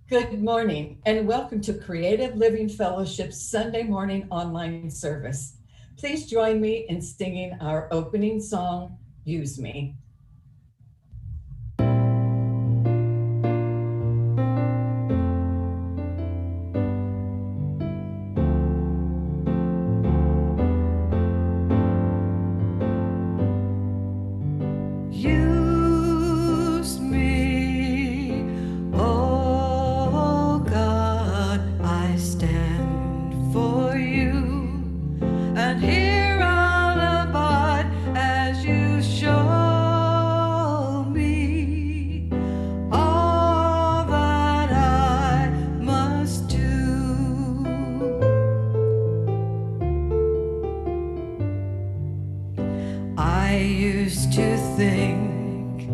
Good morning and welcome to Creative Living Fellowship's Sunday morning online service. Please join me in singing our opening song, Use Me. Use me, oh God, I stand for you, and here I'll abide as you show me all that I must do. I used to think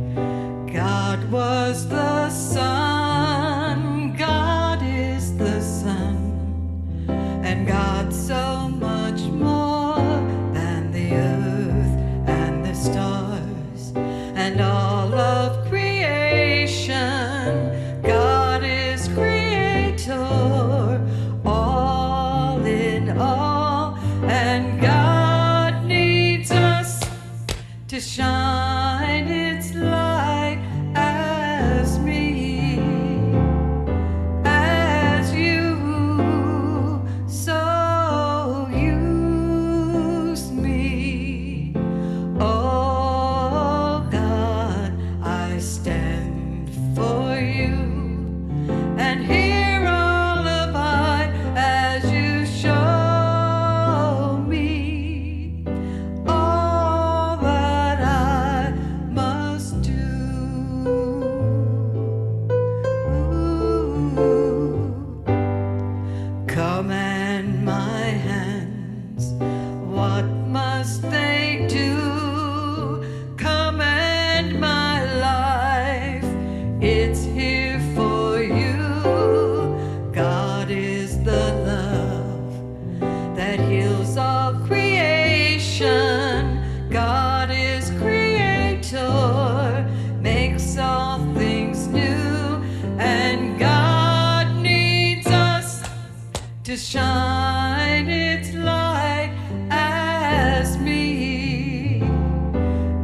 God was the sun, God is the sun, and God's so much more than the earth and the stars and all of creation. God is creator, all in all, and God needs us to shine its light as me, as you, so use me. Oh God, I stand for you, and here I'll abide as you show me all that I must do. Command my hands, what must they do? Command my life, it's here for you. God is the love that heals all creation. God is creator, makes all things new, and God needs us to shine its light as me,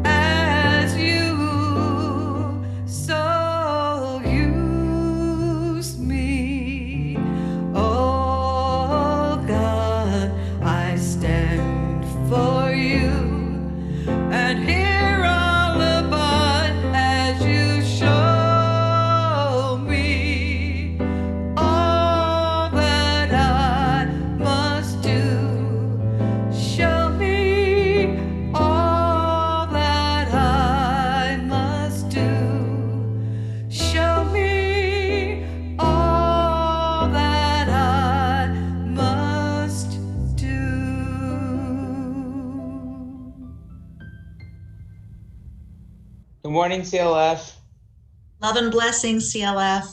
as you, so use me. Oh God, I stand for you, and here I'll abide as you show me all that I must do. Show me all that I must do. Show me all that I must do. Good morning, CLF. Love and blessings, CLF.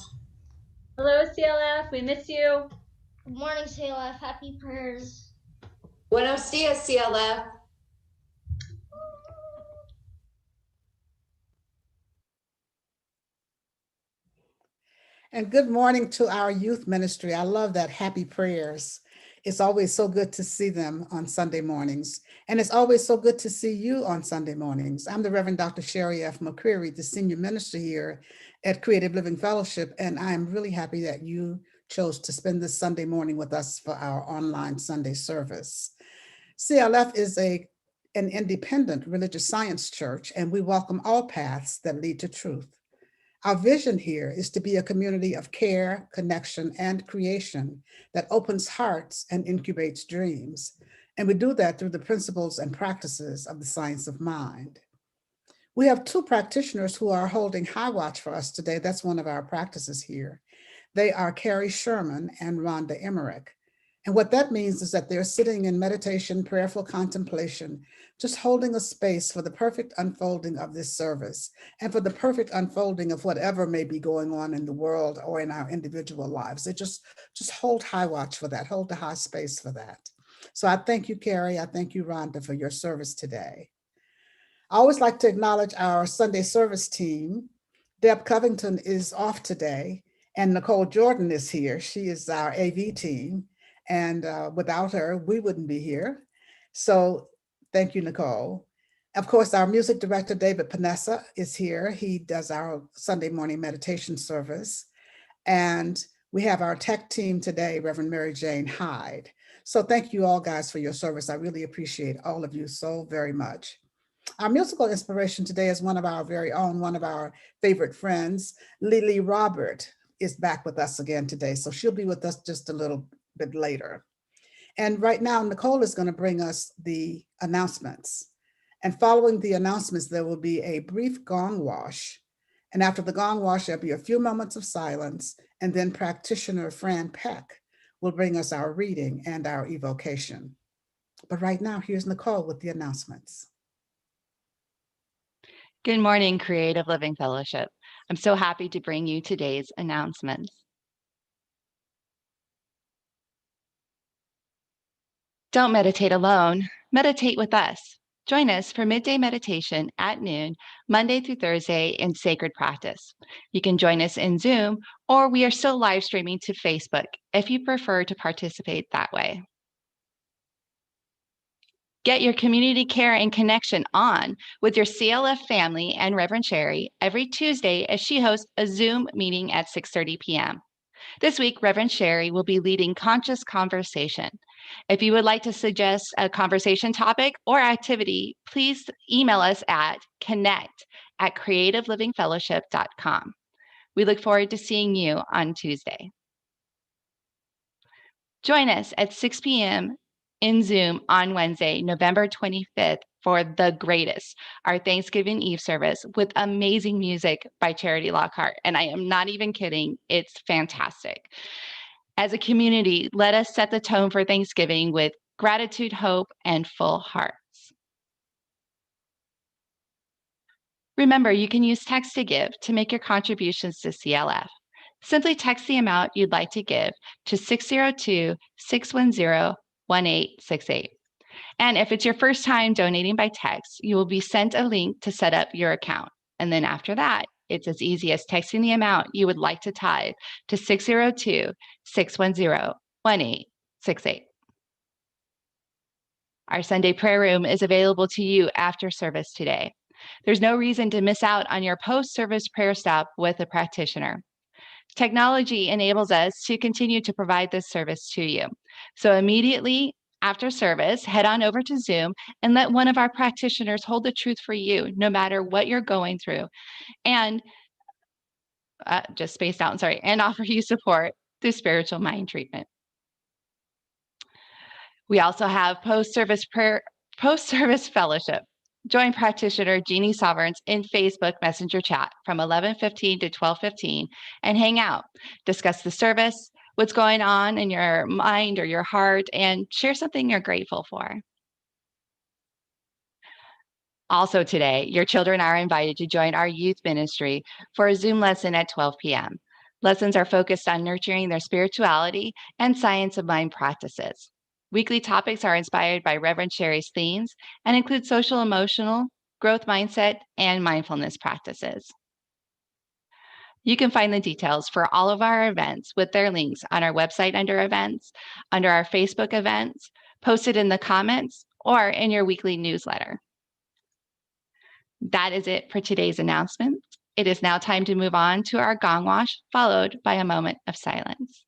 Hello, CLF. We miss you. Good morning, CLF. Happy prayers. Buenos dias, CLF. And good morning to our youth ministry. I love that happy prayers. It's always so good to see them on Sunday mornings. And it's always so good to see you on Sunday mornings. I'm the Reverend Dr. Sherry F. McCreary, the senior minister here at Creative Living Fellowship. And I'm really happy that you chose to spend this Sunday morning with us for our online Sunday service. CLF is an independent religious science church, and we welcome all paths that lead to truth. Our vision here is to be a community of care, connection, and creation that opens hearts and incubates dreams. And we do that through the principles and practices of the science of mind. We have two practitioners who are holding high watch for us today. That's one of our practices here. They are Carrie Sherman and Rhonda Emmerich. And what that means is that they're sitting in meditation, prayerful contemplation, just holding a space for the perfect unfolding of this service and for the perfect unfolding of whatever may be going on in the world or in our individual lives. They just hold high watch for that, hold the high space for that. So I thank you, Carrie. I thank you, Rhonda, for your service today. I always like to acknowledge our Sunday service team. Deb Covington is off today, And Nicole Jordan is here. She is our AV team. And without her, we wouldn't be here. So thank you, Nicole. Of course, our music director, David Panessa, is here. He does our Sunday morning meditation service. And we have our tech team today, Reverend Mary Jane Hyde. So thank you all guys for your service. I really appreciate all of you so very much. Our musical inspiration today is one of our very own, one of our favorite friends, LeeLee Robert is back with us again today. So she'll be with us just a little bit later. And right now, Nicole is going to bring us the announcements. And following the announcements, there will be a brief gong wash. And after the gong wash, there'll be a few moments of silence. And then practitioner Fran Peck will bring us our reading and our evocation. But right now, here's Nicole with the announcements. Good morning, Creative Living Fellowship. I'm so happy to bring you today's announcements. Don't meditate alone, meditate with us. Join us for midday meditation at noon, Monday through Thursday in Sacred Practice. You can join us in Zoom, or we are still live streaming to Facebook if you prefer to participate that way. Get your community care and connection on with your CLF family and Reverend Sherry every Tuesday as she hosts a Zoom meeting at 6:30 p.m. This week, Reverend Sherry will be leading Conscious Conversation. If you would like to suggest a conversation topic or activity, please email us at connect@creativelivingfellowship.com. We look forward to seeing you on Tuesday. Join us at 6 p.m. in Zoom on Wednesday, November 25th for The Greatest, our Thanksgiving Eve service with amazing music by Charity Lockhart. And I am not even kidding, it's fantastic. As a community, let us set the tone for Thanksgiving with gratitude, hope, and full hearts. Remember, you can use text to give to make your contributions to CLF. Simply text the amount you'd like to give to 602-610-1868. And if it's your first time donating by text, you will be sent a link to set up your account. And then after that, it's as easy as texting the amount you would like to tithe to 602-610-1868. Our Sunday prayer room is available to you after service today. There's no reason to miss out on your post-service prayer stop with a practitioner. Technology enables us to continue to provide this service to you. So immediately after service, head on over to Zoom and let one of our practitioners hold the truth for you, no matter what you're going through. And just spaced out, sorry, and offer you support through spiritual mind treatment. We also have post-service fellowship. Join practitioner Jeannie Sovereigns in Facebook Messenger chat from 11:15 to 12:15 and hang out, discuss the service, what's going on in your mind or your heart, and share something you're grateful for. Also today, your children are invited to join our youth ministry for a Zoom lesson at 12 p.m. Lessons are focused on nurturing their spirituality and science of mind practices. Weekly topics are inspired by Reverend Sherry's themes and include social emotional, growth mindset, and mindfulness practices. You can find the details for all of our events with their links on our website under events, under our Facebook events, posted in the comments, or in your weekly newsletter. That is it for today's announcement. It is now time to move on to our gong wash, followed by a moment of silence.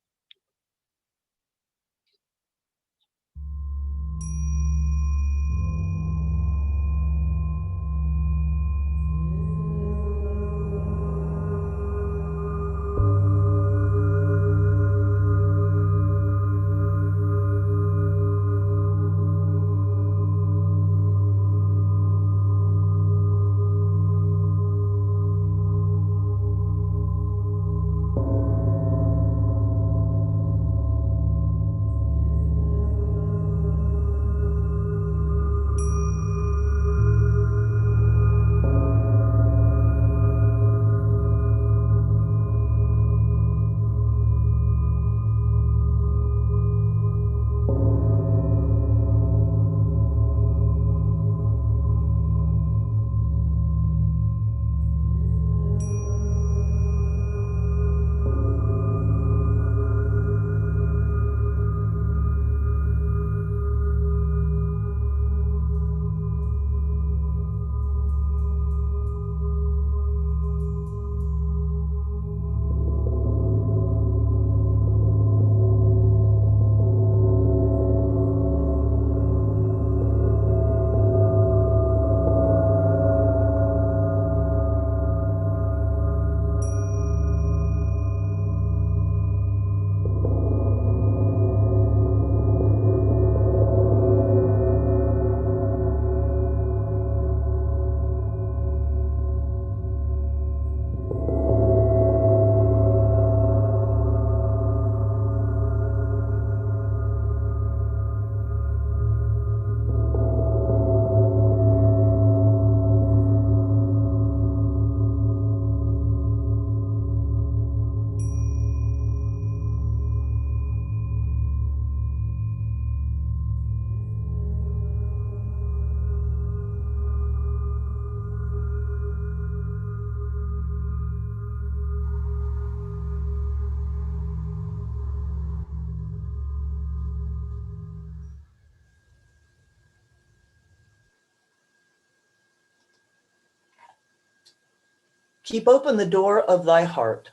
Keep open the door of thy heart.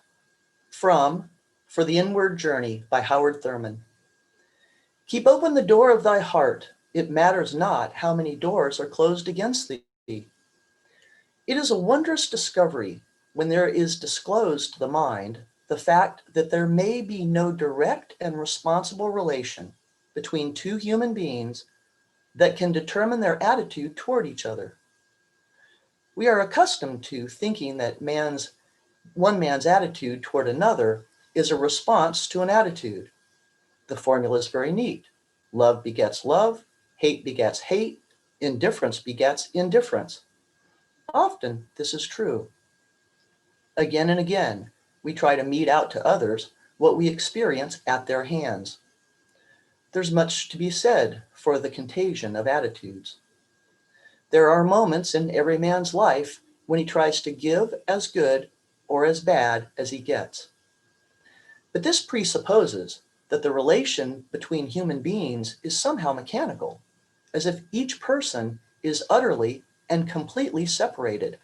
From For the Inward Journey by Howard Thurman. Keep open the door of thy heart. It matters not how many doors are closed against thee. It is a wondrous discovery when there is disclosed to the mind the fact that there may be no direct and responsible relation between two human beings that can determine their attitude toward each other. We are accustomed to thinking that one man's attitude toward another is a response to an attitude. The formula is very neat. Love begets love, hate begets hate, indifference begets indifference. Often this is true. Again and again, we try to mete out to others what we experience at their hands. There's much to be said for the contagion of attitudes. There are moments in every man's life when he tries to give as good or as bad as he gets. But this presupposes that the relation between human beings is somehow mechanical, as if each person is utterly and completely separated.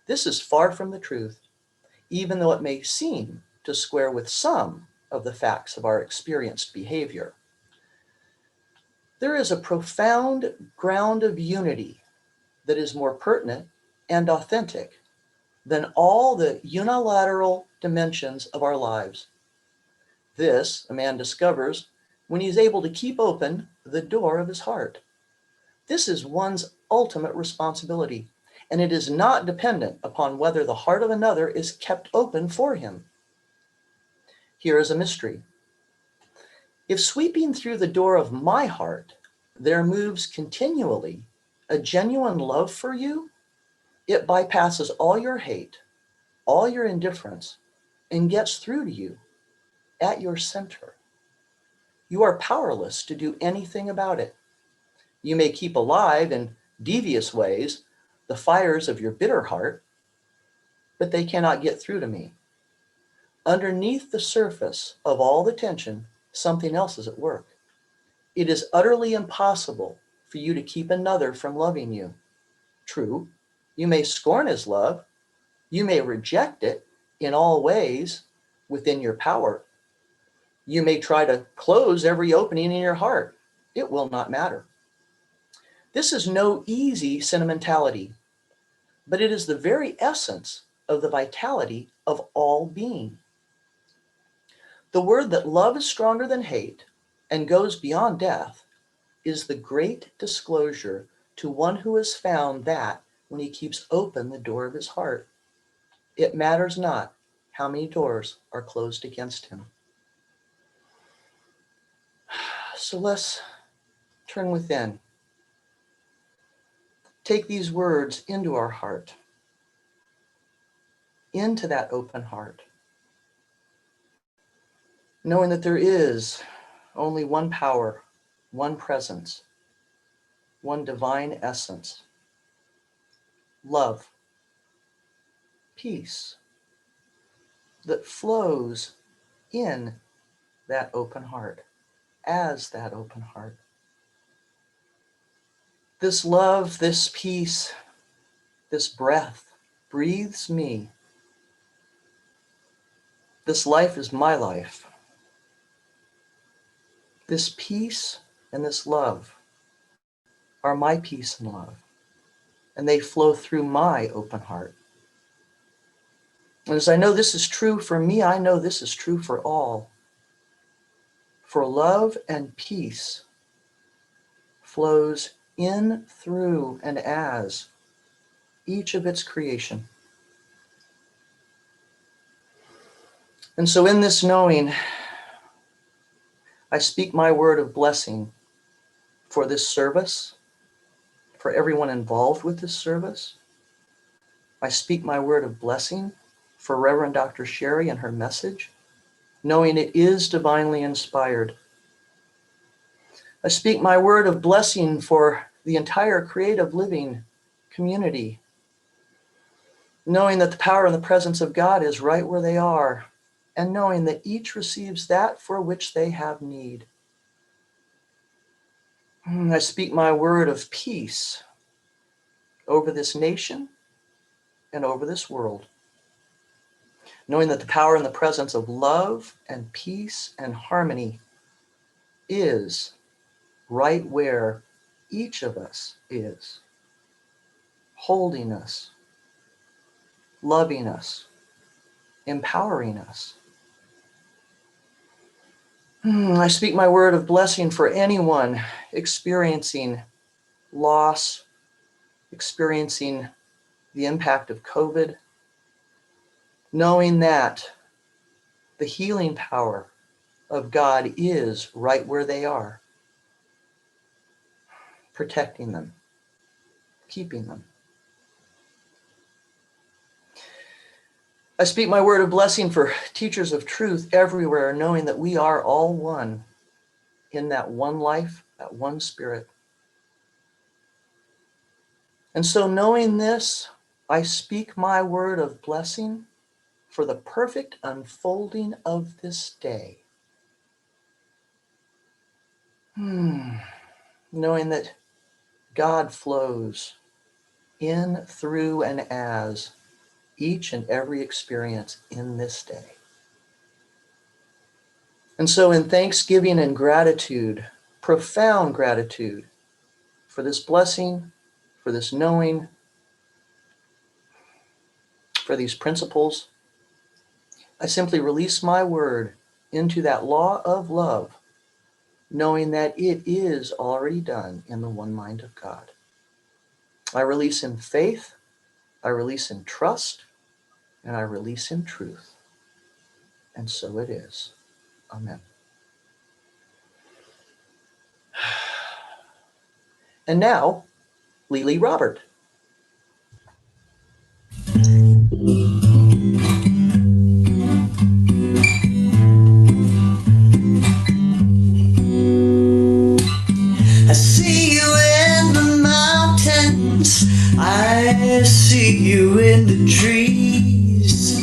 This is far from the truth, even though it may seem to square with some of the facts of our experienced behavior. There is a profound ground of unity that is more pertinent and authentic than all the unilateral dimensions of our lives. This a man discovers when he is able to keep open the door of his heart. This is one's ultimate responsibility, and it is not dependent upon whether the heart of another is kept open for him. Here is a mystery. If sweeping through the door of my heart, there moves continually a genuine love for you, it bypasses all your hate, all your indifference, and gets through to you at your center. You are powerless to do anything about it. You may keep alive in devious ways the fires of your bitter heart, but they cannot get through to me. Underneath the surface of all the tension, something else is at work. It is utterly impossible for you to keep another from loving you. True, you may scorn his love, you may reject it in all ways within your power. You may try to close every opening in your heart. It will not matter. This is no easy sentimentality, but it is the very essence of the vitality of all being. The word that love is stronger than hate and goes beyond death is the great disclosure to one who has found that when he keeps open the door of his heart, it matters not how many doors are closed against him. So let's turn within. Take these words into our heart, into that open heart, knowing that there is only one power, one presence, one divine essence, love, peace, that flows in that open heart, as that open heart. This love, this peace, this breath breathes me. This life is my life. This peace and this love are my peace and love, and they flow through my open heart. And as I know this is true for me, I know this is true for all. For love and peace flows in, through, and as each of its creation. And so in this knowing, I speak my word of blessing for this service, for everyone involved with this service. I speak my word of blessing for Reverend Dr. Sherry and her message, knowing it is divinely inspired. I speak my word of blessing for the entire creative living community, knowing that the power and the presence of God is right where they are, and knowing that each receives that for which they have need. I speak my word of peace over this nation and over this world. knowing that the power and the presence of love and peace and harmony is right where each of us is, holding us, loving us, empowering us. I speak my word of blessing for anyone experiencing loss, experiencing the impact of COVID, knowing that the healing power of God is right where they are, protecting them, keeping them. I speak my word of blessing for teachers of truth everywhere, knowing that we are all one in that one life, that one spirit. And so knowing this, I speak my word of blessing for the perfect unfolding of this day. Knowing that God flows in, through, and as each and every experience in this day. And so in thanksgiving and gratitude, profound gratitude for this blessing, for this knowing, for these principles, I simply release my word into that law of love, knowing that it is already done in the one mind of God. I release in faith, I release in trust, and I release in truth. And so it is. Amen. And now, LeeLee Robert. I see you in the mountains, I see you in the trees,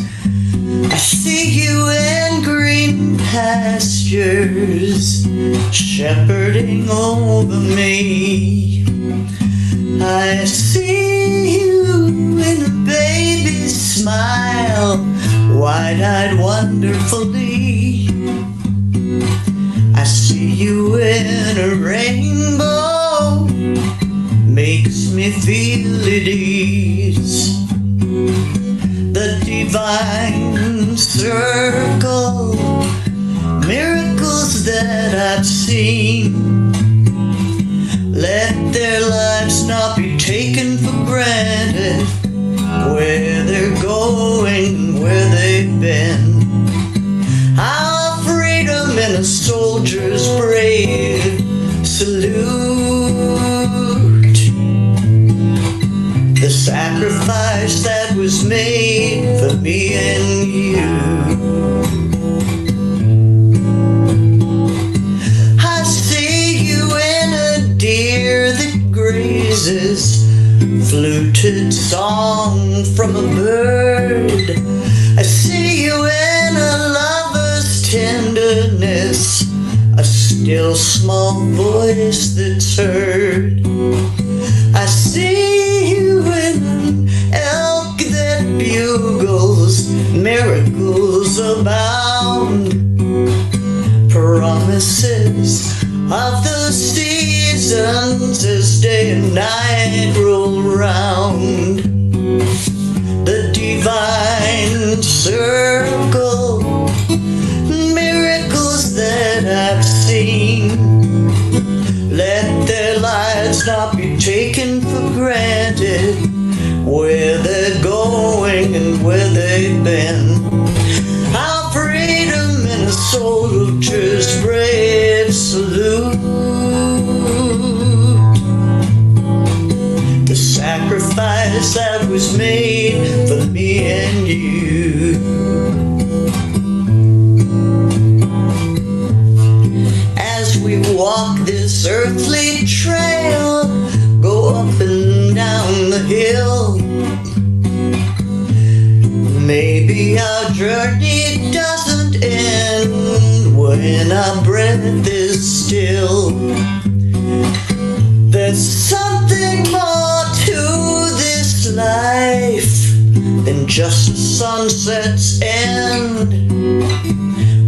I see you in green pastures, shepherding over me. I see you in a baby's smile, wide-eyed wonderfully. I see you in a rainbow, makes me feel at ease. The divine circle, miracles that I've seen. Let their lives not be taken for granted, where they're going, where they've been. Our freedom in a soldier's brave salute. The sacrifice that was made for me and you. I see you in a deer that grazes, fluted song from a bird. I see you in a lover's tenderness, a still small voice that's heard. I see you in an elk that bugles, miracles abound, promises of the seasons as day and night roll round. The divine circle, miracles that I've seen. Let their lives not be taken for granted, where they're going and where they've been. Our freedom in a soldier's brave salute. The sacrifice that was made for me and you. As we walk this earthly trail, go up and down the hill, maybe our journey doesn't end when our breath is still. There's something more to this life then just as sunsets end,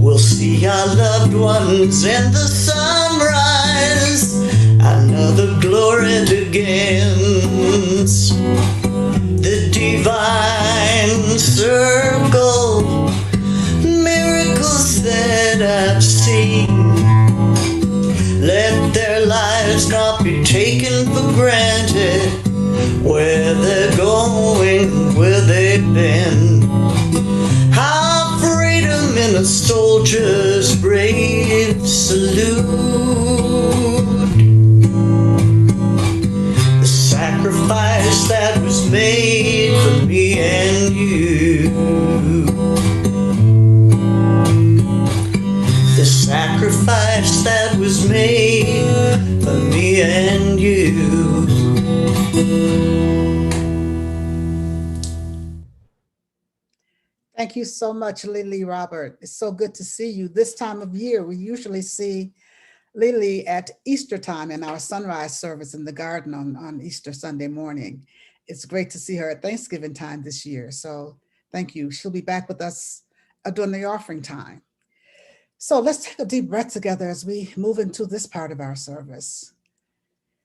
we'll see our loved ones in the sunrise. Another glory begins. The divine circle, miracles that I've seen. Let their lives not be taken for granted. Where they're going, where they've been. How freedom in a soldier's brave salute. The sacrifice that was made for me and you. The sacrifice that was made for me and you. Thank you so much, LeeLee Robert. It's so good to see you. This time of year, we usually see LeeLee at Easter time in our sunrise service in the garden on Easter Sunday morning. It's great to see her at Thanksgiving time this year. So thank you. She'll be back with us during the offering time. So let's take a deep breath together as we move into this part of our service.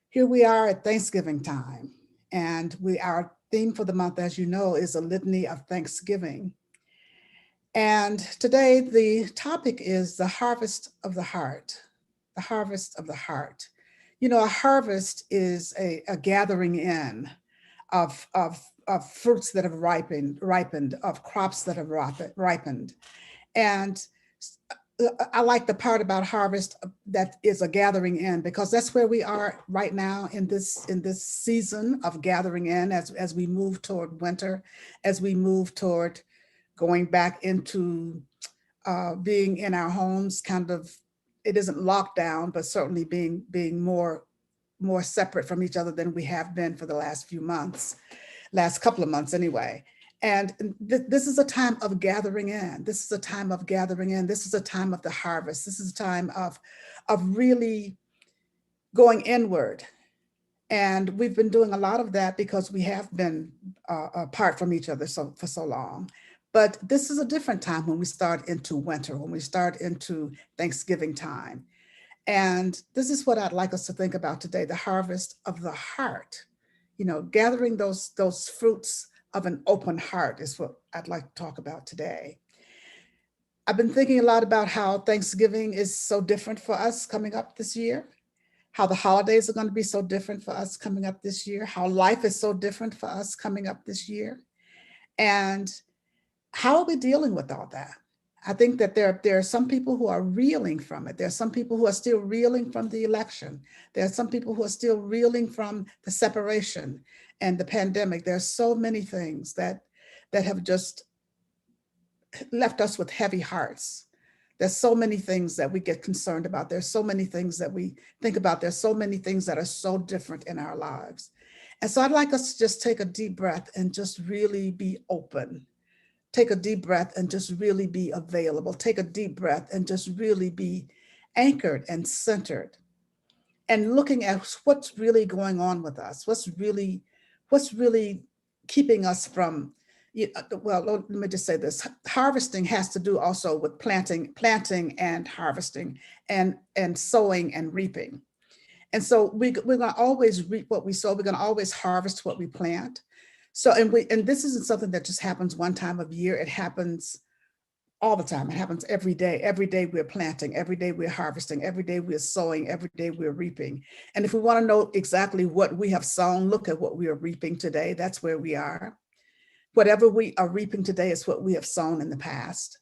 Here we are at Thanksgiving time, and our theme for the month, as you know, is a litany of thanksgiving. And today the topic is the harvest of the heart, the harvest of the heart. You know, a harvest is a gathering in of fruits that have ripened, of crops that have ripened. And I like the part about harvest that is a gathering in, because that's where we are right now in this season of gathering in as we move toward winter, as we move toward going back into being in our homes, kind of, it isn't lockdown, but certainly being more separate from each other than we have been for the last couple of months anyway. And this is a time of gathering in. This is a time of gathering in. This is a time of the harvest. This is a time of really going inward. And we've been doing a lot of that because we have been apart from each other for so long. But this is a different time when we start into winter, when we start into Thanksgiving time. And this is what I'd like us to think about today, the harvest of the heart. You know, gathering those fruits of an open heart is what I'd like to talk about today. I've been thinking a lot about how Thanksgiving is so different for us coming up this year, how the holidays are going to be so different for us coming up this year, how life is so different for us coming up this year. And how are we dealing with all that? I think that there are some people who are reeling from it. There are some people who are still reeling from the election. There are some people who are still reeling from the separation and the pandemic. There are so many things that have just left us with heavy hearts. There's so many things that we get concerned about. There's so many things that we think about. There's so many things that are so different in our lives. And so I'd like us to just take a deep breath and just really be open. Take a deep breath and just really be available. Take a deep breath and just really be anchored and centered and looking at what's really going on with us. What's really keeping us from, well, let me just say this. Harvesting has to do also with planting and harvesting and sowing and reaping. And so we're going to always reap what we sow. We're going to always harvest what we plant. So, and this isn't something that just happens one time of year. It happens all the time. It happens every day. Every day we're planting. Every day we're harvesting. Every day we're sowing. Every day we're reaping. And if we want to know exactly what we have sown, look at what we are reaping today. That's where we are. Whatever we are reaping today is what we have sown in the past.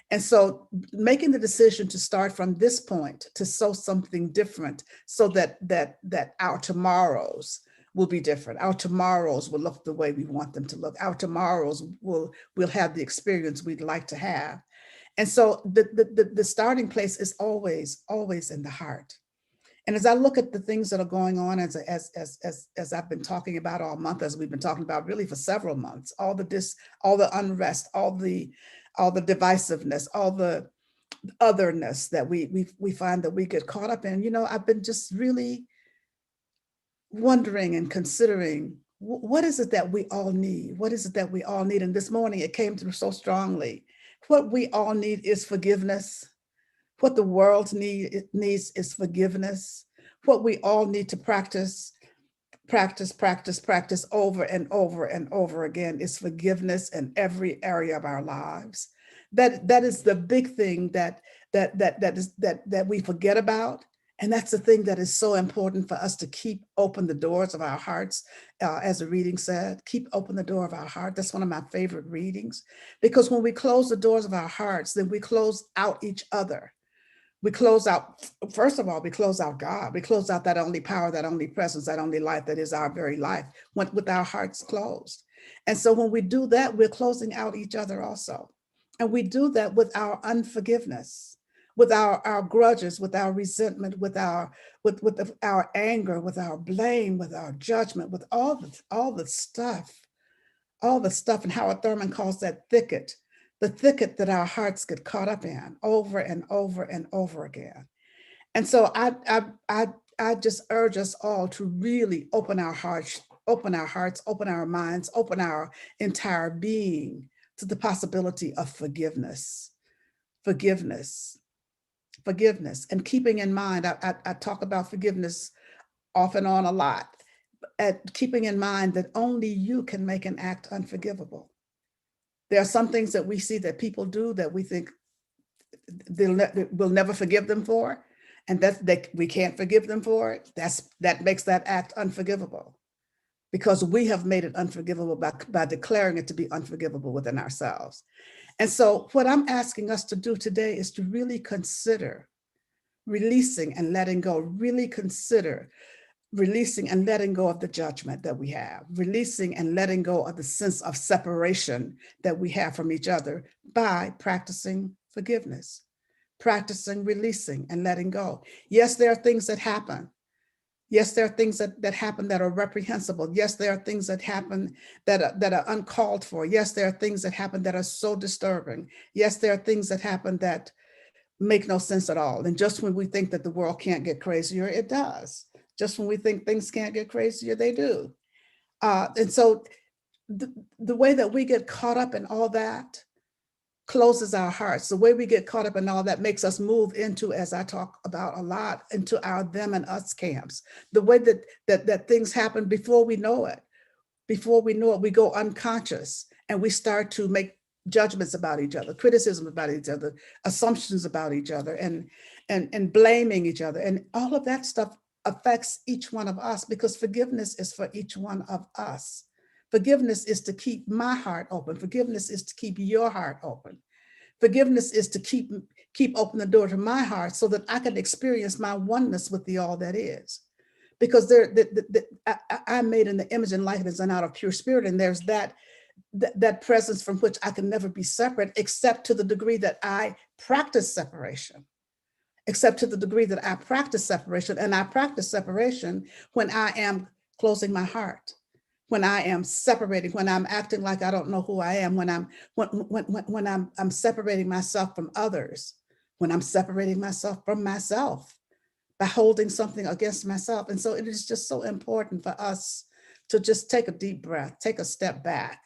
And so making the decision to start from this point to sow something different so that our tomorrows will be different. Our tomorrows will look the way we want them to look. Our tomorrows will have the experience we'd like to have. And so the starting place is always in the heart. And as I look at the things that are going on, as I've been talking about all month, as we've been talking about really for several months, all the unrest, all the divisiveness, all the otherness that we find that we get caught up in, I've been just really wondering and considering what is it that we all need? What is it that we all need? And this morning it came through so strongly. What we all need is forgiveness. What the world needs is forgiveness. What we all need to practice over and over and over again is forgiveness in every area of our lives. That is the big thing that we forget about. And that's the thing that is so important for us to keep open the doors of our hearts. As the reading said, keep open the door of our heart. That's one of my favorite readings, because when we close the doors of our hearts, then we close out each other. We close out, first of all, we close out God. We close out that only power, that only presence, that only life that is our very life with our hearts closed. And so when we do that, we're closing out each other also. And we do that with our unforgiveness, with our grudges, with our resentment, with our anger, with our blame, with our judgment, with all the stuff, and Howard Thurman calls that thicket. The thicket that our hearts get caught up in over and over and over again. And so I just urge us all to really open our hearts, open our minds, open our entire being to the possibility of forgiveness. And keeping in mind, I talk about forgiveness off and on a lot, keeping in mind that only you can make an act unforgivable. There are some things that we see that people do that we think we'll never forgive them for, and that we can't forgive them for it. That makes that act unforgivable, because we have made it unforgivable by declaring it to be unforgivable within ourselves. And so what I'm asking us to do today is to really consider releasing and letting go, really consider releasing and letting go of the judgment that we have, releasing and letting go of the sense of separation that we have from each other by practicing forgiveness, practicing releasing and letting go. Yes, there are things that happen. Yes, there are things that happen that are reprehensible. Yes, there are things that happen that are uncalled for. Yes, there are things that happen that are so disturbing. Yes, there are things that happen that make no sense at all. And just when we think that the world can't get crazier, it does. Just when we think things can't get crazier, they do. And so the way that we get caught up in all that closes our hearts. The way we get caught up in all that makes us move into, as I talk about a lot, into our them and us camps. The way that things happen before we know it. Before we know it, we go unconscious and we start to make judgments about each other, criticism about each other, assumptions about each other, and blaming each other. And all of that stuff affects each one of us, because forgiveness is for each one of us. Forgiveness is to keep my heart open. Forgiveness is to keep your heart open. Forgiveness is to keep open the door to my heart so that I can experience my oneness with the all that is. Because I'm made in the image and likeness and out of pure spirit, and there's that presence from which I can never be separate, except to the degree that I practice separation. Except to the degree that I practice separation. And I practice separation when I am closing my heart, when I am separating, when I'm acting like I don't know who I am, when I'm separating myself from others, when I'm separating myself from myself by holding something against myself. And so it is just so important for us to just take a deep breath, take a step back,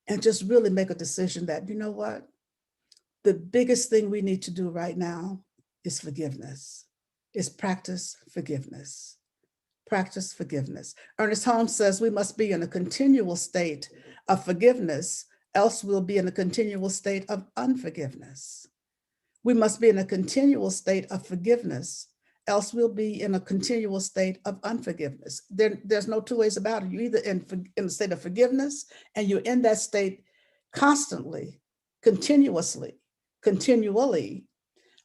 and just really make a decision that, you know what, the biggest thing we need to do right now is forgiveness, is practice forgiveness. Practice forgiveness. Ernest Holmes says we must be in a continual state of forgiveness, else we'll be in a continual state of unforgiveness. We must be in a continual state of forgiveness, else we'll be in a continual state of unforgiveness. There's no two ways about it. You're either in a state of forgiveness, and you're in that state constantly, continually,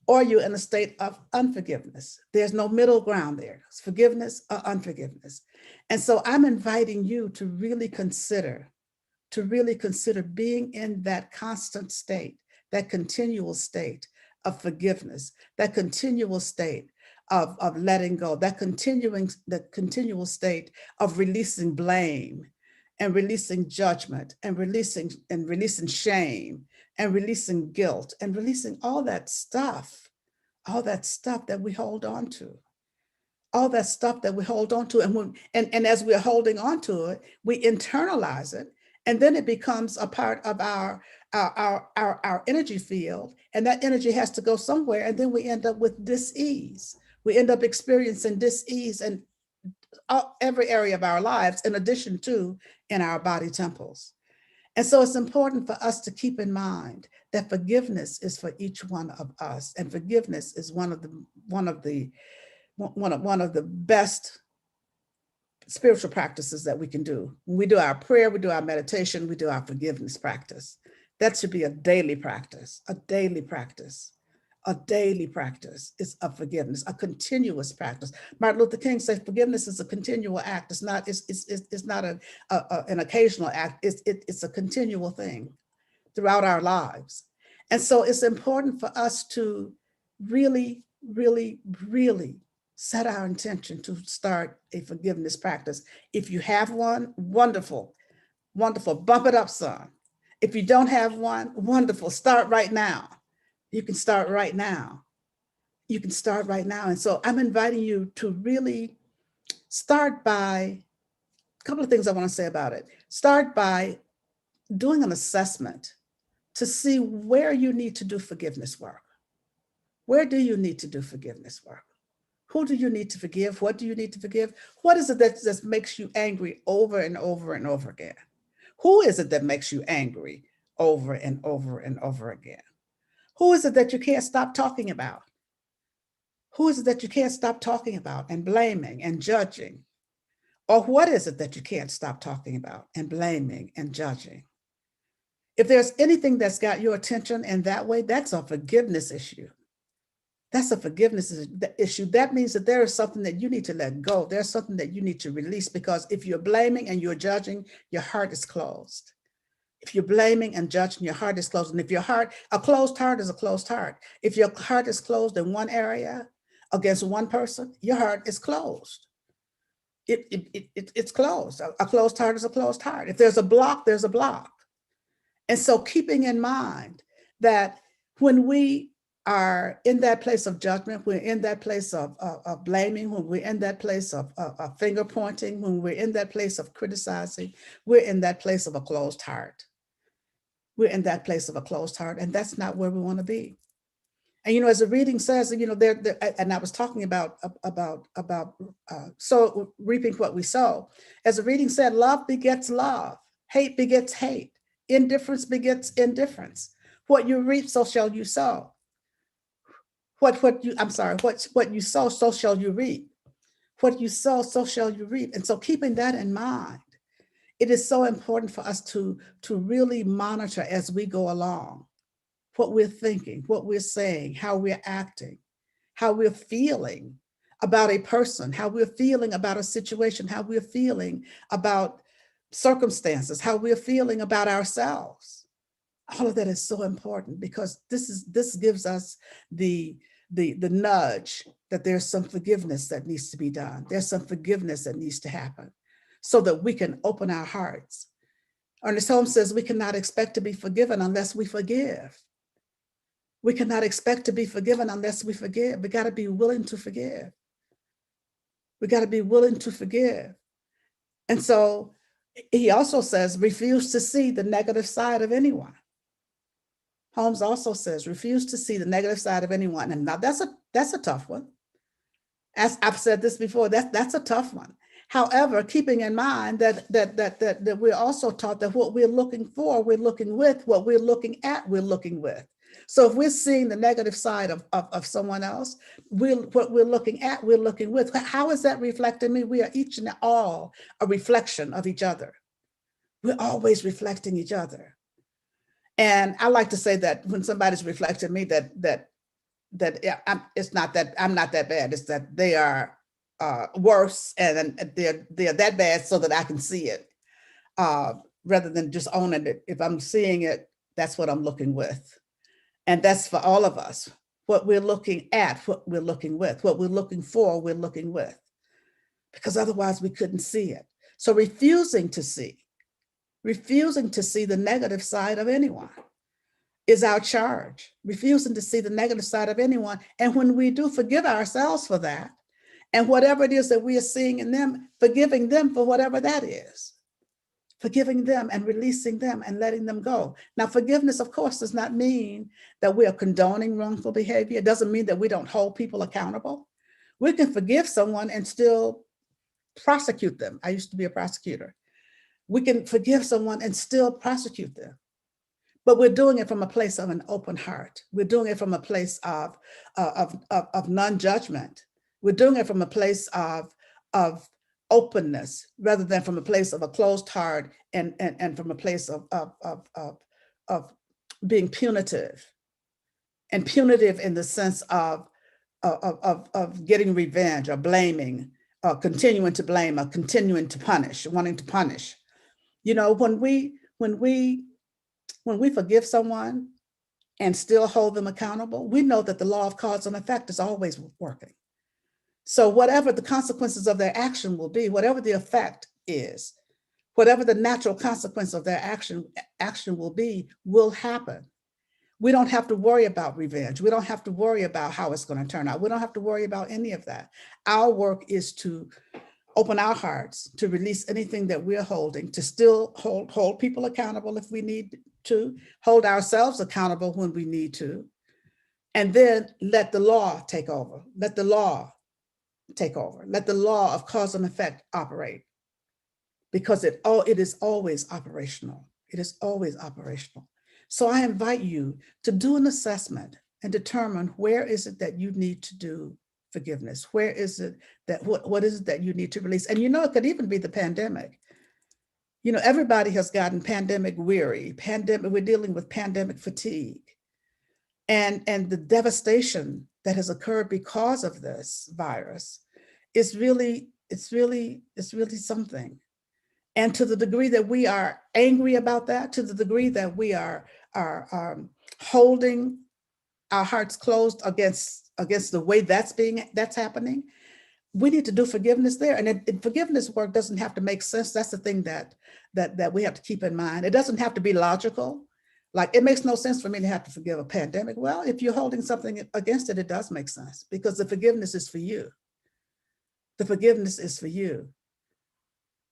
or you're in a state of unforgiveness. There's no middle ground there. It's forgiveness or unforgiveness. And so I'm inviting you to really consider being in that constant state, that continual state of forgiveness, that continual state of letting go, that continual state of releasing blame and releasing judgment and releasing shame and releasing guilt and releasing all that stuff that we hold on to. all that stuff that we hold on to. And as we're holding on to it, we internalize it. And then it becomes a part of our energy field. And that energy has to go somewhere. And then we end up with dis-ease. We end up experiencing dis-ease in every area of our lives, in addition to in our body temples. And so it's important for us to keep in mind that forgiveness is for each one of us. And forgiveness is one of the best spiritual practices that we can do. When we do our prayer, we do our meditation, we do our forgiveness practice. That should be a daily practice, a daily practice. A daily practice is of forgiveness, a continuous practice. Martin Luther King says forgiveness is a continual act. It's not an occasional act. It's a continual thing throughout our lives. And so it's important for us to really, really, really set our intention to start a forgiveness practice. If you have one, wonderful, wonderful, bump it up some. If you don't have one, wonderful, start right now. You can start right now. You can start right now. And so I'm inviting you to really start by a couple of things I want to say about it. Start by doing an assessment to see where you need to do forgiveness work. Where do you need to do forgiveness work? Who do you need to forgive? What do you need to forgive? What is it that just makes you angry over and over and over again? Who is it that makes you angry over and over and over again? Who is it that you can't stop talking about? Who is it that you can't stop talking about and blaming and judging? Or what is it that you can't stop talking about and blaming and judging? If there's anything that's got your attention in that way, that's a forgiveness issue. That's a forgiveness issue. That means that there is something that you need to let go. There's something that you need to release, because if you're blaming and you're judging, your heart is closed. If you're blaming and judging, your heart is closed. And if a closed heart is a closed heart. If your heart is closed in one area against one person, your heart is closed. It's closed. A closed heart is a closed heart. If there's a block, there's a block. And so keeping in mind that when we are in that place of judgment, we're in that place of blaming, when we're in that place of finger pointing, when we're in that place of criticizing, we're in that place of a closed heart. We're in that place of a closed heart, and that's not where we want to be. And as the reading says, and I was talking about so reaping what we sow. As the reading said, love begets love, hate begets hate, indifference begets indifference. What you reap, so shall you sow. What you sow, so shall you reap. What you sow, so shall you reap. And so keeping that in mind, it is so important for us to really monitor as we go along what we're thinking, what we're saying, how we're acting, how we're feeling about a person, how we're feeling about a situation, how we're feeling about circumstances, how we're feeling about ourselves. All of that is so important, because this gives us the nudge that there's some forgiveness that needs to be done. There's some forgiveness that needs to happen, so that we can open our hearts. Ernest Holmes says we cannot expect to be forgiven unless we forgive. We cannot expect to be forgiven unless we forgive. We got to be willing to forgive. We got to be willing to forgive. And so he also says, refuse to see the negative side of anyone. Holmes also says, refuse to see the negative side of anyone. And now that's a tough one. As I've said this before, that's a tough one. However, keeping in mind that we're also taught that what we're looking for, we're looking with, what we're looking at, we're looking with. So if we're seeing the negative side of someone else, what we're looking at, we're looking with. How is that reflecting me? We are each and all a reflection of each other. We're always reflecting each other. And I like to say that when somebody's reflecting me, it's not that I'm not that bad. It's that they are worse, and they're that bad so that I can see it, rather than just owning it. If I'm seeing it, that's what I'm looking with. And that's for all of us. What we're looking at, what we're looking with, what we're looking for, we're looking with, because otherwise we couldn't see it. So refusing to see the negative side of anyone is our charge. Refusing to see the negative side of anyone. And when we do, forgive ourselves for that, And whatever it is that we are seeing in them, forgiving them for whatever that is. Forgiving them and releasing them and letting them go. Now, forgiveness, of course, does not mean that we are condoning wrongful behavior. It doesn't mean that we don't hold people accountable. We can forgive someone and still prosecute them. I used to be a prosecutor. We can forgive someone and still prosecute them. But we're doing it from a place of an open heart. We're doing it from a place of non-judgment. We're doing it from a place of openness rather than from a place of a closed heart and from a place of being punitive. And punitive in the sense of getting revenge or blaming, or continuing to blame, or continuing to punish, wanting to punish. You know, when we forgive someone and still hold them accountable, we know that the law of cause and effect is always working. So whatever the consequences of their action will be, whatever the effect is, whatever the natural consequence of their action will be, will happen. We don't have to worry about revenge. We don't have to worry about how it's going to turn out. We don't have to worry about any of that. Our work is to open our hearts, to release anything that we're holding, to still hold people accountable if we need to, hold ourselves accountable when we need to, and then let the law take over. Let the law take over. Let the law of cause and effect operate, because it is always operational. It is always operational. So I invite you to do an assessment and determine where is it that you need to do forgiveness? Where is it that, what is it that you need to release? And you know, it could even be the pandemic. You know, everybody has gotten pandemic weary. We're dealing with pandemic fatigue. And the devastation that has occurred because of this virus is really something. And to the degree that we are angry about that, to the degree that we are holding our hearts closed against the way that's happening, we need to do forgiveness there. And forgiveness work doesn't have to make sense. That's the thing that we have to keep in mind. It doesn't have to be logical. Like, it makes no sense for me to have to forgive a pandemic. Well, if you're holding something against it, it does make sense, because the forgiveness is for you. The forgiveness is for you.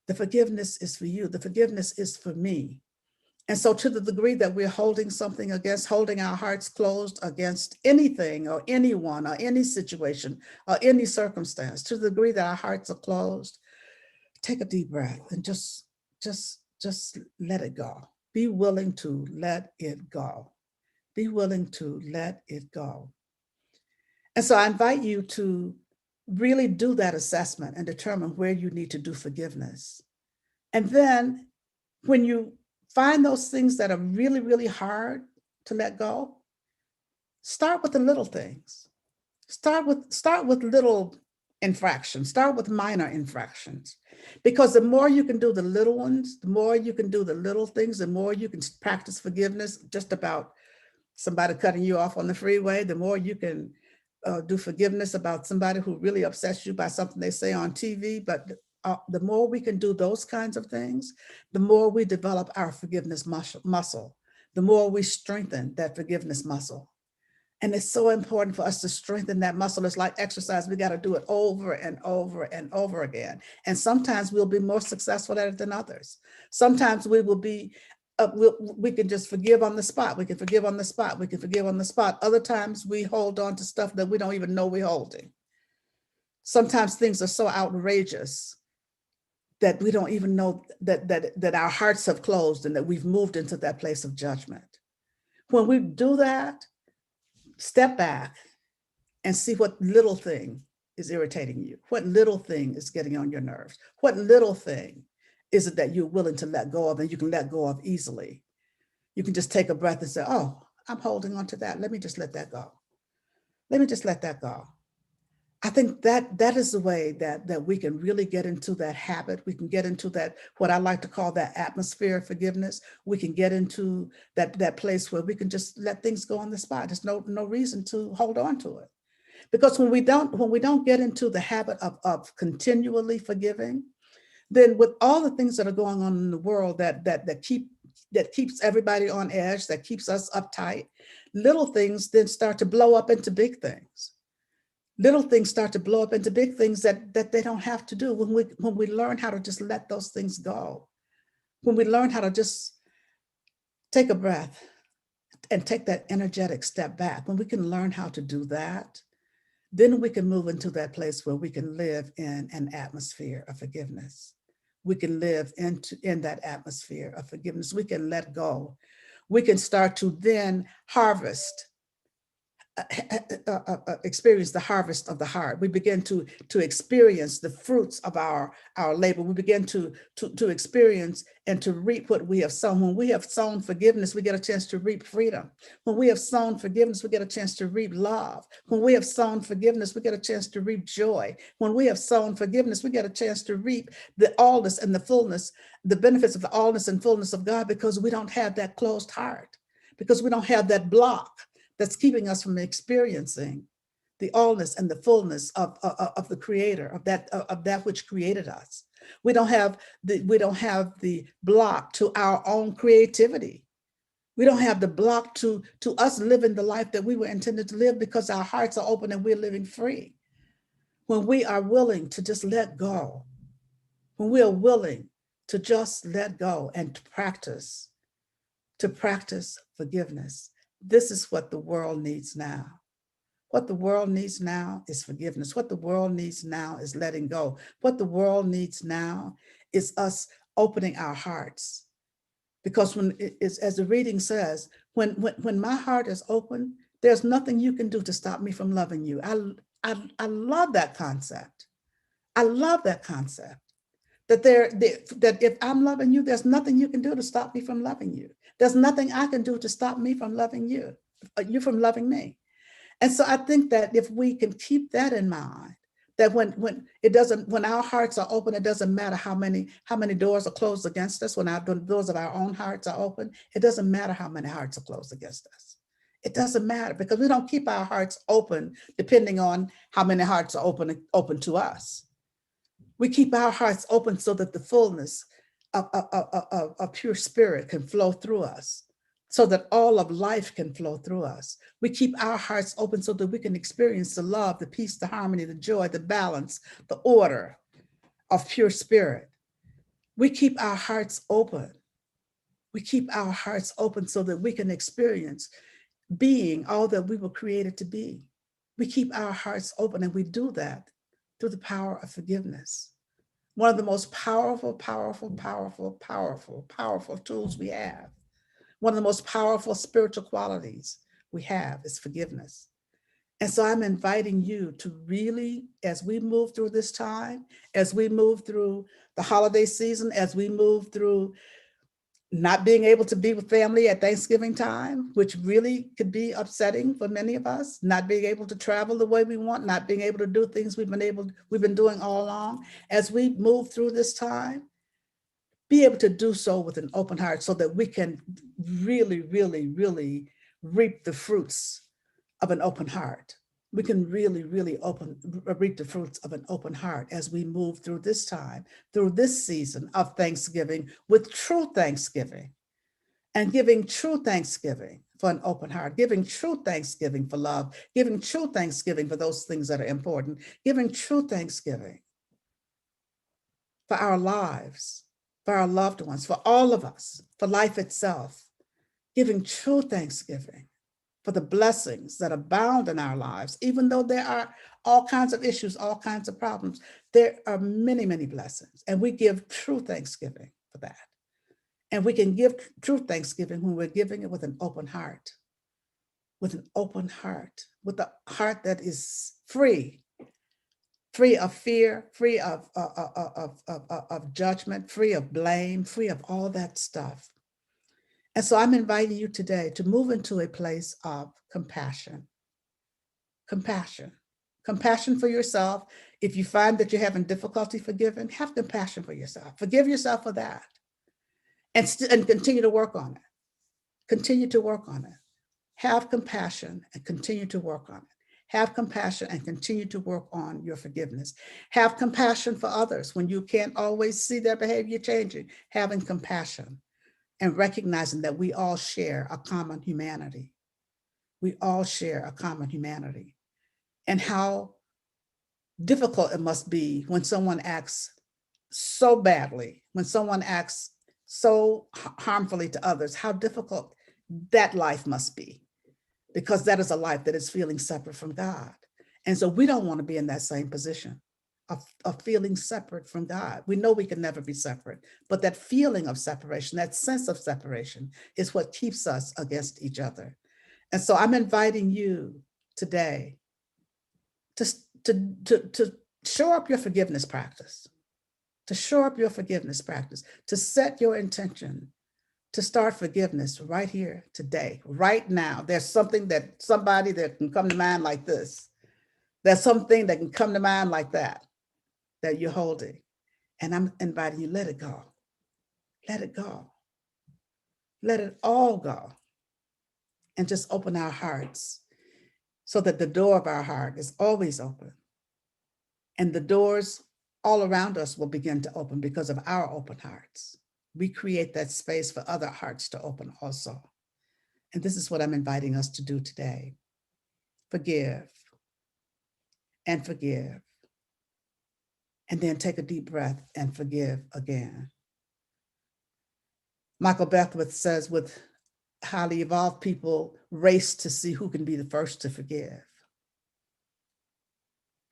The forgiveness is for you. The forgiveness is for me. And so to the degree that we're holding our hearts closed against anything or anyone or any situation or any circumstance, to the degree that our hearts are closed, take a deep breath and just let it go. Be willing to let it go. Be willing to let it go. And so I invite you to really do that assessment and determine where you need to do forgiveness. And then when you find those things that are really, really hard to let go, start with the little things. Start with little infractions. Start with minor infractions. Because the more you can do the little ones, the more you can do the little things, the more you can practice forgiveness just about somebody cutting you off on the freeway, the more you can do forgiveness about somebody who really upsets you by something they say on TV. But the more we can do those kinds of things, the more we develop our forgiveness muscle, the more we strengthen that forgiveness muscle. And it's so important for us to strengthen that muscle. It's like exercise. We got to do it over and over and over again. And sometimes we'll be more successful at it than others. Sometimes we will be, we can just forgive on the spot. We can forgive on the spot. We can forgive on the spot. Other times we hold on to stuff that we don't even know we're holding. Sometimes things are so outrageous that we don't even know that our hearts have closed and that we've moved into that place of judgment. When we do that, step back and see what little thing is irritating you. What little thing is getting on your nerves? What little thing is it that you're willing to let go of and you can let go of easily? You can just take a breath and say, oh, I'm holding on to that. Let me just let that go. Let me just let that go. I think that is the way that we can really get into that habit. We can get into that, what I like to call that atmosphere of forgiveness. We can get into that place where we can just let things go on the spot. There's no reason to hold on to it. Because when we don't get into the habit of continually forgiving, then with all the things that are going on in the world that keeps everybody on edge, that keeps us uptight, little things then start to blow up into big things. little things start to blow up into big things that they don't have to do. When we learn how to just let those things go, when we learn how to just take a breath and take that energetic step back, when we can learn how to do that, then we can move into that place where we can live in an atmosphere of forgiveness. We can live in that atmosphere of forgiveness. We can let go. We can start to then harvest, experience the harvest of the heart. We begin to experience the fruits of our labor. We begin to experience and to reap what we have sown. When we have sown forgiveness, we get a chance to reap freedom. When we have sown forgiveness, we get a chance to reap love. When we have sown forgiveness, we get a chance to reap joy. When we have sown forgiveness, we get a chance to reap the allness and the fullness, the benefits of the allness and fullness of God, because we don't have that closed heart, because we don't have that block that's keeping us from experiencing the allness and the fullness of the Creator, of that which created us. We don't have the block to our own creativity. We don't have the block to us living the life that we were intended to live, because our hearts are open and we're living free. When we are willing to just let go, when we are willing to just let go and to practice forgiveness. This is what the world needs now. What the world needs now is forgiveness. What the world needs now is letting go. What the world needs now is us opening our hearts. Because as the reading says, when my heart is open, there's nothing you can do to stop me from loving you. I love that concept. I love that concept. That if I'm loving you, there's nothing you can do to stop me from loving you. There's nothing I can do to stop me from loving you, you from loving me. And so I think that if we can keep that in mind, that when our hearts are open, it doesn't matter how many doors are closed against us. When the doors of our own hearts are open, it doesn't matter how many hearts are closed against us. It doesn't matter, because we don't keep our hearts open depending on how many hearts are open to us. We keep our hearts open so that the fullness of pure spirit can flow through us, so that all of life can flow through us. We keep our hearts open so that we can experience the love, the peace, the harmony, the joy, the balance, the order of pure spirit. We keep our hearts open. We keep our hearts open so that we can experience being all that we were created to be. We keep our hearts open, and we do that through the power of forgiveness. One of the most powerful tools we have, one of the most powerful spiritual qualities we have is forgiveness. And so I'm inviting you to really, as we move through this time, as we move through the holiday season, as we move through not being able to be with family at Thanksgiving time, which really could be upsetting for many of us, not being able to travel the way we want, not being able to do things we've been doing all along. As we move through this time, be able to do so with an open heart, so that we can really reap the fruits of an open heart. We can really reap the fruits of an open heart as we move through this time, through this season of Thanksgiving, with true Thanksgiving, and giving true Thanksgiving for an open heart, giving true Thanksgiving for love, giving true Thanksgiving for those things that are important, giving true Thanksgiving for our lives, for our loved ones, for all of us, for life itself, giving true Thanksgiving for the blessings that abound in our lives. Even though there are all kinds of issues, all kinds of problems, there are many blessings, and we give true Thanksgiving for that. And we can give true Thanksgiving when we're giving it with an open heart, with an open heart, with a heart that is free of fear, free of judgment, free of blame, free of all that stuff. And so I'm inviting you today to move into a place of compassion. Compassion for yourself. If you find that you're having difficulty forgiving, have compassion for yourself. Forgive yourself for that. And continue to work on it. Continue to work on it. Have compassion and continue to work on it. Have compassion and continue to work on your forgiveness. Have compassion for others when you can't always see their behavior changing. Having compassion and recognizing that we all share a common humanity. We all share a common humanity. And how difficult it must be when someone acts so badly, when someone acts so harmfully to others, how difficult that life must be, because that is a life that is feeling separate from God. And so we don't want to be in that same position of feeling separate from God. We know we can never be separate, but that feeling of separation, that sense of separation is what keeps us against each other. And so I'm inviting you today to shore up your forgiveness practice, to shore up your forgiveness practice, to set your intention to start forgiveness right here today, right now. There's somebody that can come to mind like this. There's something that can come to mind like that you're holding. And I'm inviting you, let it go. Let it go. Let it all go. And just open our hearts so that the door of our heart is always open. And the doors all around us will begin to open because of our open hearts. We create that space for other hearts to open also. And this is what I'm inviting us to do today. Forgive and forgive. And then take a deep breath and forgive again. Michael Beckwith says, with highly evolved people race to see who can be the first to forgive.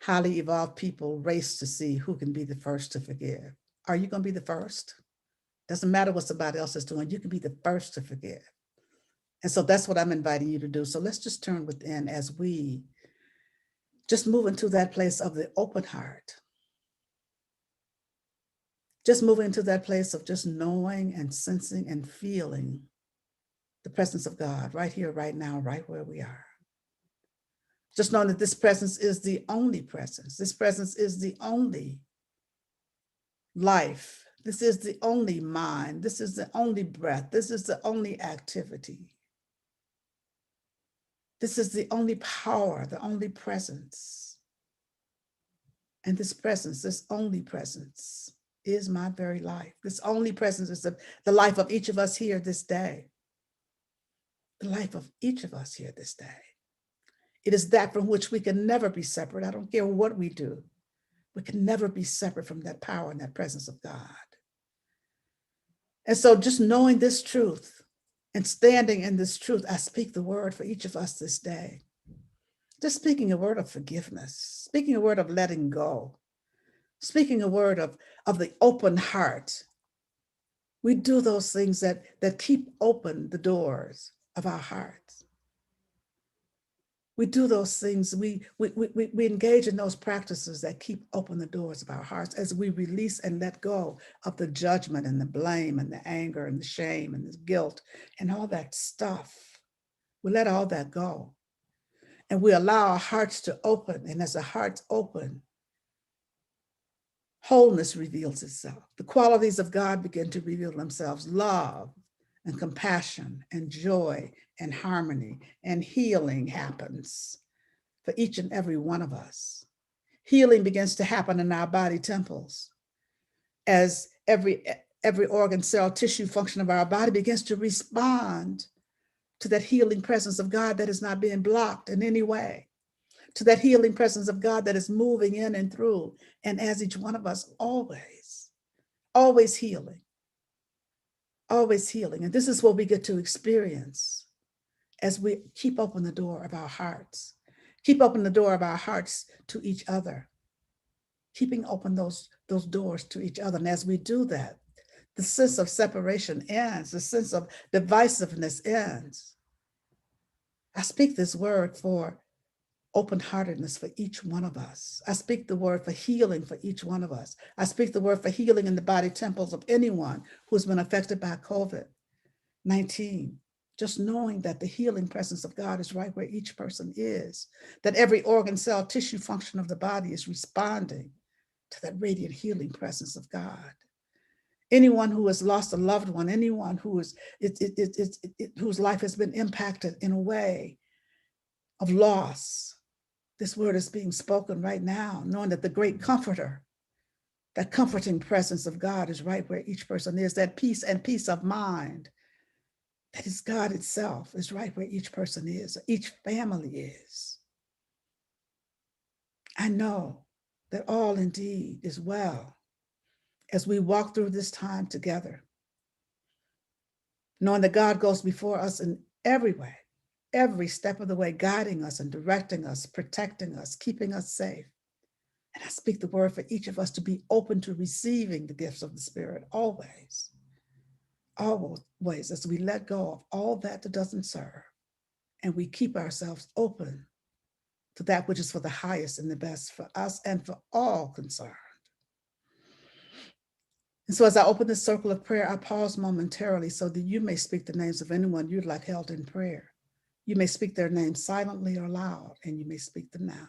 Highly evolved people race to see who can be the first to forgive. Are you going to be the first? Doesn't matter what somebody else is doing. You can be the first to forgive. And so that's what I'm inviting you to do. So let's just turn within as we just move into that place of the open heart. Just move into that place of just knowing and sensing and feeling the presence of God right here, right now, right where we are. Just knowing that this presence is the only presence. This presence is the only life. This is the only mind. This is the only breath. This is the only activity. This is the only power, the only presence. And this presence, this only presence is my very life. This only presence is the life of each of us here this day. The life of each of us here this day. It is that from which we can never be separate. I don't care what we do. We can never be separate from that power and that presence of God. And so just knowing this truth and standing in this truth, I speak the word for each of us this day. Just speaking a word of forgiveness, speaking a word of letting go, speaking a word of the open heart. We do those things that keep open the doors of our hearts. We do those things, we engage in those practices that keep open the doors of our hearts as we release and let go of the judgment and the blame and the anger and the shame and the guilt and all that stuff. We let all that go. And we allow our hearts to open. And as the hearts open, wholeness reveals itself. The qualities of God begin to reveal themselves: love and compassion and joy and harmony, and healing happens for each and every one of us. Healing begins to happen in our body temples as every organ, cell, tissue, function of our body begins to respond to that healing presence of God that is not being blocked in any way, to that healing presence of God that is moving in and through, and as each one of us always healing, always healing. And this is what we get to experience as we keep open the door of our hearts, keep open the door of our hearts to each other, keeping open those doors to each other. And as we do that, the sense of separation ends, the sense of divisiveness ends. I speak this word for open-heartedness for each one of us. I speak the word for healing for each one of us. I speak the word for healing in the body temples of anyone who's been affected by COVID-19. Just knowing that the healing presence of God is right where each person is, that every organ, cell, tissue, function of the body is responding to that radiant healing presence of God. Anyone who has lost a loved one, anyone who whose life has been impacted in a way of loss, this word is being spoken right now, knowing that the great comforter, that comforting presence of God is right where each person is, that peace and peace of mind, that is God itself, is right where each person is, each family is. I know that all indeed is well as we walk through this time together, knowing that God goes before us in every way, every step of the way, guiding us and directing us, protecting us, keeping us safe. And I speak the word for each of us to be open to receiving the gifts of the Spirit always, always, as we let go of all that doesn't serve and we keep ourselves open to that which is for the highest and the best for us and for all concerned. And so as I open this circle of prayer, I pause momentarily so that you may speak the names of anyone you'd like held in prayer. You may speak their names silently or loud, and you may speak them now.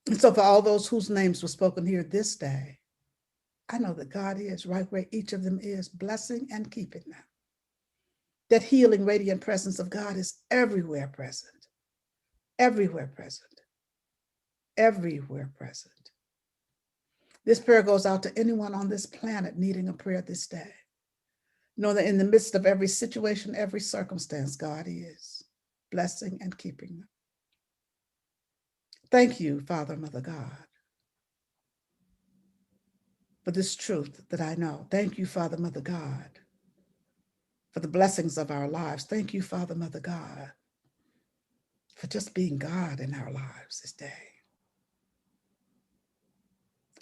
And so for all those whose names were spoken here this day, I know that God is right where each of them is, blessing and keeping them. That healing, radiant presence of God is everywhere present, everywhere present, everywhere present. This prayer goes out to anyone on this planet needing a prayer this day. Know that in the midst of every situation, every circumstance, God is blessing and keeping them. Thank you, Father, Mother God, for this truth that I know. Thank you, Father, Mother God, for the blessings of our lives. Thank you, Father, Mother God, for just being God in our lives this day.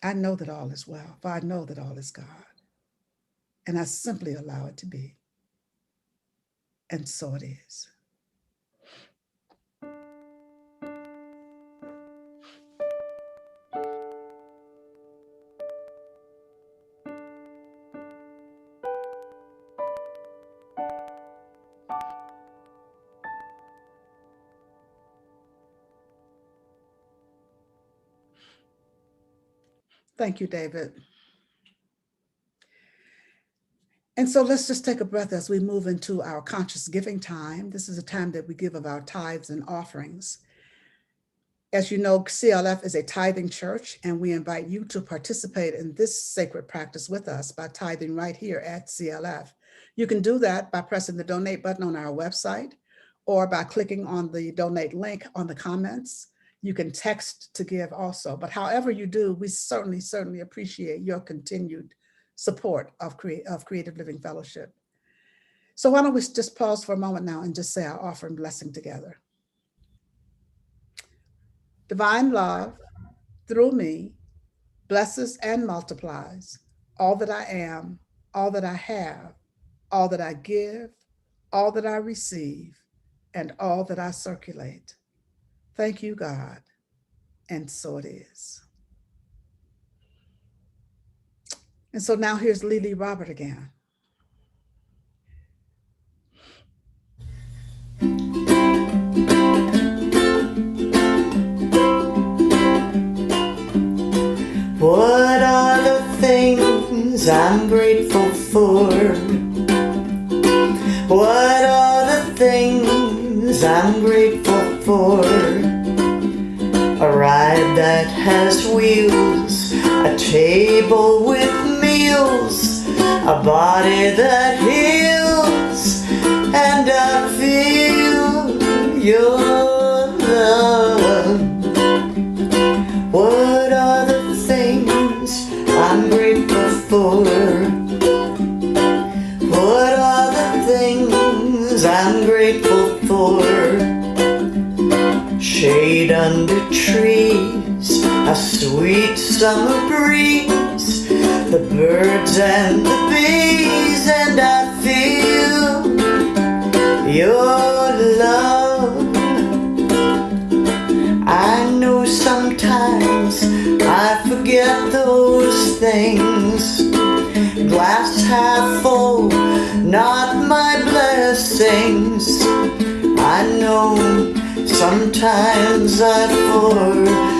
I know that all is well, for I know that all is God, and I simply allow it to be. And so it is. Thank you, David. And so let's just take a breath as we move into our conscious giving time. This is a time that we give of our tithes and offerings. As you know, CLF is a tithing church, and we invite you to participate in this sacred practice with us by tithing right here at CLF. You can do that by pressing the donate button on our website or by clicking on the donate link on the comments. You can text to give also, but however you do, we certainly appreciate your continued support of Creative Living Fellowship. So why don't we just pause for a moment now and just say our offering blessing together. Divine love, through me, blesses and multiplies all that I am, all that I have, all that I give, all that I receive, and all that I circulate. Thank you, God, and so it is. And so now here's LeeLee Robert again. What are the things I'm grateful for? What are the things I'm grateful for? A ride that has wheels, a table with meals, a body that heals, and I feel your love. What are the things I'm grateful for? What are the things I'm grateful for? Shade under trees, a sweet summer breeze, the birds and the bees, and I feel your love. I know sometimes I forget those things. Glass half full, not my blessings. I know sometimes I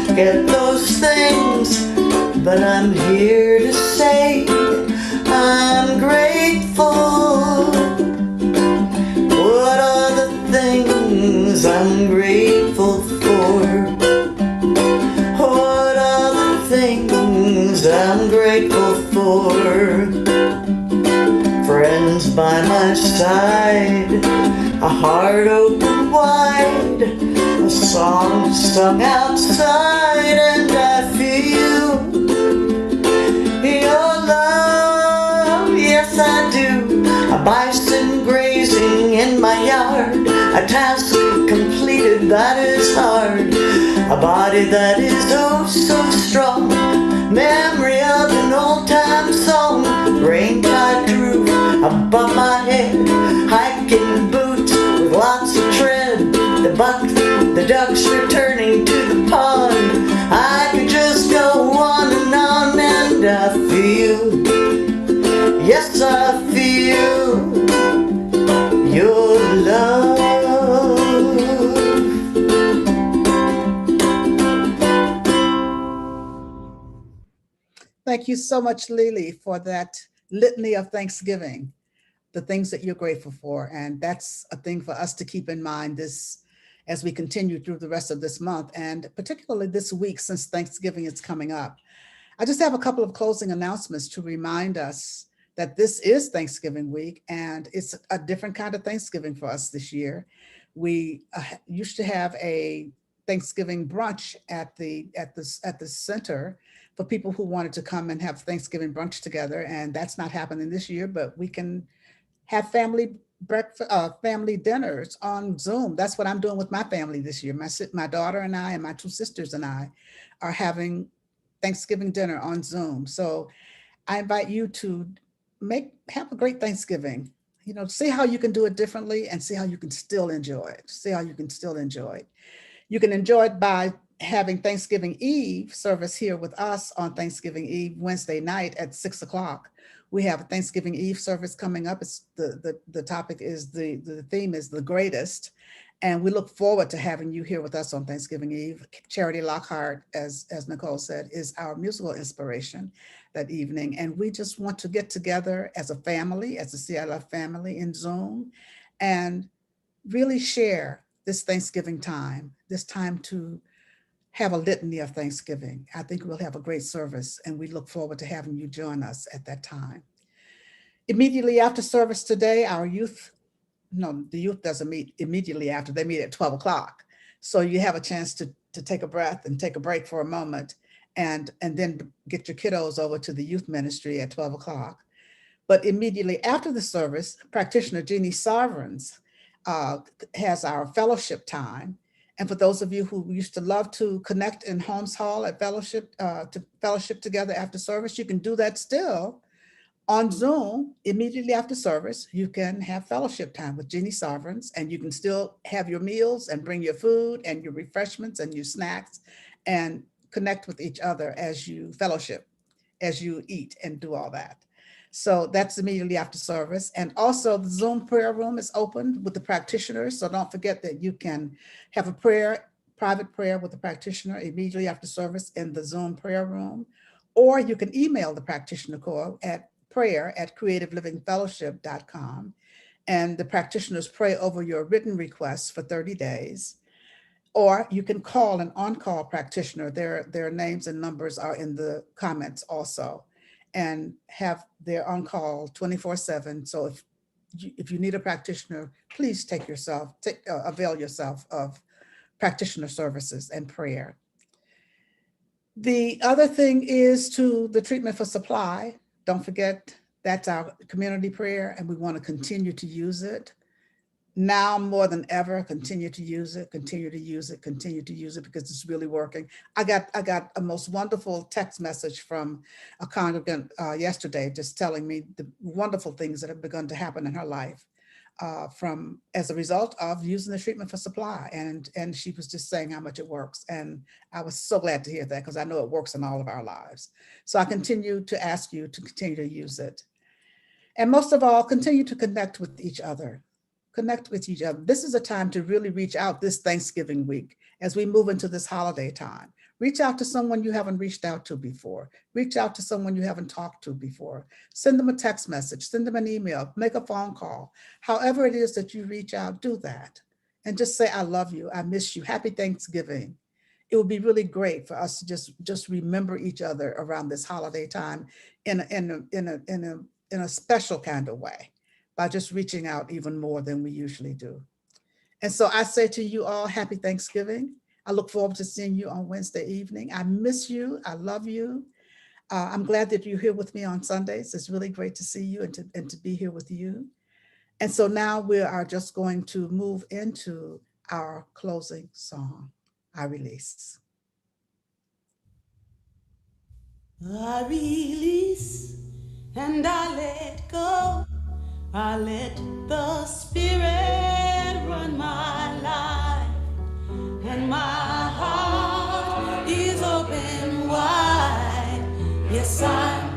forget those things, but I'm here to say I'm grateful. What are the things I'm grateful for? What are the things I'm grateful for? Friends friends by my side, a heart open wide, a song sung outside, and I feel your love, yes I do. A bison grazing in my yard, a task completed that is hard, a body that is oh so strong, memory of an old time song, rain tide groove above my head, hiking boots with lots of tread, the ducks returning to the pond. I could just go on, and I feel, yes I feel your love. Thank you so much, LeeLee, for that litany of Thanksgiving, the things that you're grateful for. And that's a thing for us to keep in mind this as we continue through the rest of this month, and particularly this week since Thanksgiving is coming up. I just have a couple of closing announcements to remind us that this is Thanksgiving week, and it's a different kind of Thanksgiving for us this year. We used to have a Thanksgiving brunch at the center for people who wanted to come and have Thanksgiving brunch together, and that's not happening this year, but we can have family breakfast, family dinners on Zoom. That's what I'm doing with my family this year. My daughter and I and my two sisters and I are having Thanksgiving dinner on Zoom. So I invite you to have a great Thanksgiving. You know, see how you can do it differently and see how you can still enjoy it. See how you can still enjoy it. You can enjoy it by having Thanksgiving Eve service here with us on Thanksgiving Eve, Wednesday night at 6 o'clock. We have a Thanksgiving Eve service coming up. It's the topic is the theme is the greatest. And we look forward to having you here with us on Thanksgiving Eve. Charity Lockhart, as Nicole said, is our musical inspiration that evening. And we just want to get together as a family, as a CLF family in Zoom, and really share this Thanksgiving time, this time to have a litany of Thanksgiving. I think we'll have a great service, and we look forward to having you join us at that time. Immediately after service today, the youth doesn't meet immediately after, they meet at 12 o'clock. So you have a chance to take a breath and take a break for a moment and then get your kiddos over to the youth ministry at 12 o'clock. But immediately after the service, practitioner Jeannie Sarverns has our fellowship time. And for those of you who used to love to connect in Holmes Hall at fellowship, to fellowship together after service, you can do that still on Zoom. Immediately after service, you can have fellowship time with Jeannie Sarverns, and you can still have your meals and bring your food and your refreshments and your snacks and connect with each other as you fellowship, as you eat and do all that. So that's immediately after service. And also the Zoom prayer room is open with the practitioners. So don't forget that you can have a private prayer with the practitioner immediately after service in the Zoom prayer room, or you can email the practitioner core at prayer@creativelivingfellowship.com. And the practitioners pray over your written requests for 30 days. Or you can call an on-call practitioner. Their names and numbers are in the comments also, and have their on-call 24/7. So if you need a practitioner, please avail yourself of practitioner services and prayer. The other thing is the treatment for supply. Don't forget, that's our community prayer, and we want to continue to use it. Now more than ever, continue to use it, continue to use it, continue to use it, because it's really working. I got a most wonderful text message from a congregant yesterday, just telling me the wonderful things that have begun to happen in her life as a result of using the treatment for supply. And she was just saying how much it works. And I was so glad to hear that, because I know it works in all of our lives. So I continue to ask you to continue to use it. And most of all, continue to connect with each other. Connect with each other. This is a time to really reach out this Thanksgiving week as we move into this holiday time. Reach out to someone you haven't reached out to before. Reach out to someone you haven't talked to before. Send them a text message, send them an email, make a phone call. However it is that you reach out, do that. And just say, I love you, I miss you, happy Thanksgiving. It would be really great for us to just remember each other around this holiday time in a special kind of way. by just reaching out even more than we usually do. And so I say to you all, happy Thanksgiving. I look forward to seeing you on Wednesday evening. I miss you. I love you. I'm glad that you're here with me on Sundays. It's really great to see you and to be here with you. And so now we are just going to move into our closing song, I Release. I release and I let go. I let the Spirit run my life, and my heart is open wide. Yes, I'm